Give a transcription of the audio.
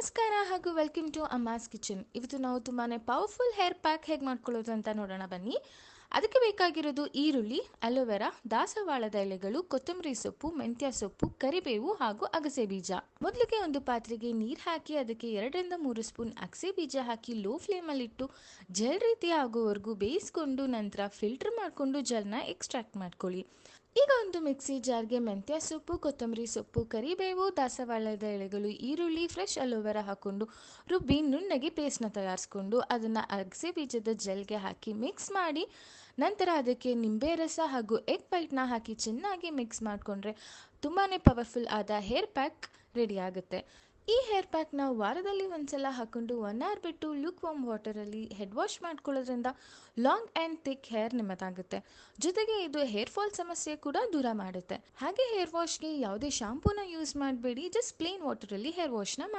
ನಮಸ್ಕಾರ ಹಾಗೂ welcome to ಅಮ್ಮಾಸ್ kitchen. ಇವತ್ತು ನಾವು ತುಂಬಾ ಪವರ್ಫುಲ್ ಹೇರ್ ಪ್ಯಾಕ್ ಹೇಗೆ ಮಾಡ್ಕೊಳ್ಳೋದು ಅಂತ ನೋಡೋಣ ಬನ್ನಿ. ಅದಕ್ಕೆ ಬೇಕಾಗಿರೋದು ಈರುಳ್ಳಿ, ಅಲೋವೆರಾ, ದಾಸವಾಳದ ಎಲೆಗಳು, ಕೊತ್ತಂಬರಿ ಸೊಪ್ಪು, ಮೆಂತ್ಯ ಸೊಪ್ಪು, ಕರಿಬೇವು ಹಾಗೂ ಅಗಸೆ ಬೀಜ. ಮೊದಲಿಗೆ ಒಂದು ಪಾತ್ರೆಗೆ ನೀರು ಹಾಕಿ ಅದಕ್ಕೆ 2 ರಿಂದ 3 ಸ್ಪೂನ್ ಅಗಸೆ ಬೀಜ ಹಾಕಿ ಲೋ ಫ್ಲೇಮಲ್ಲಿಟ್ಟು ಜೆಲ್ ರೀತಿ ಆಗೋವರೆಗೂ ಬೇಯಿಸ್ಕೊಂಡು ನಂತರ ಫಿಲ್ಟರ್ ಮಾಡಿಕೊಂಡು ಜೆಲ್ನ ಎಕ್ಸ್ಟ್ರಾಕ್ಟ್ ಮಾಡ್ಕೊಳ್ಳಿ. ಈಗ ಒಂದು ಮಿಕ್ಸಿ ಜಾರ್ಗೆ ಮೆಂತ್ಯ ಸೊಪ್ಪು, ಕೊತ್ತಂಬರಿ ಸೊಪ್ಪು, ಕರಿಬೇವು, ದಾಸವಾಳದ ಎಲೆಗಳು, ಈರುಳ್ಳಿ, ಫ್ರೆಶ್ ಅಲೋವೆರಾ ಹಾಕ್ಕೊಂಡು ರುಬ್ಬಿ ನುಣ್ಣಗೆ ಪೇಸ್ಟ್ನ ತಯಾರಿಸ್ಕೊಂಡು ಅದನ್ನು ಅಗಸೆ ಬೀಜದ ಜೆಲ್ಗೆ ಹಾಕಿ ಮಿಕ್ಸ್ ಮಾಡಿ ನಂತರ ಅದಕ್ಕೆ ನಿಂಬೆ ರಸ ಹಾಗೂ ಎಗ್ ವೈಟ್ನ ಹಾಕಿ ಚೆನ್ನಾಗಿ ಮಿಕ್ಸ್ ಮಾಡಿಕೊಂಡ್ರೆ ತುಂಬಾ ಪವರ್ಫುಲ್ ಆದ ಹೇರ್ ಪ್ಯಾಕ್ ರೆಡಿ ಆಗುತ್ತೆ. ಈ ಹೇರ್ ಪ್ಯಾಕ್ನ ವಾರದಲ್ಲಿ ಒಂದ್ಸಲ ಹಾಕೊಂಡು 1 ಅವರ್ ಬಿಟ್ಟು ಲುಕ್ ವಾರ್ಮ್ ವಾಟರಲ್ಲಿ ಹೆಡ್ ವಾಶ್ ಮಾಡ್ಕೊಳ್ಳೋದ್ರಿಂದ ಲಾಂಗ್ ಆ್ಯಂಡ್ ಥಿಕ್ ಹೇರ್ ನಿಮ್ಮದಾಗುತ್ತೆ. ಜೊತೆಗೆ ಇದು ಹೇರ್ ಫಾಲ್ ಸಮಸ್ಯೆ ಕೂಡ ದೂರ ಮಾಡುತ್ತೆ. ಹಾಗೆ ಹೇರ್ ವಾಶ್ಗೆ ಯಾವುದೇ ಶಾಂಪೂನ ಯೂಸ್ ಮಾಡಬೇಡಿ, ಜಸ್ಟ್ ಪ್ಲೇನ್ ವಾಟರಲ್ಲಿ ಹೇರ್ ವಾಶ್ನ ಮಾಡಿ.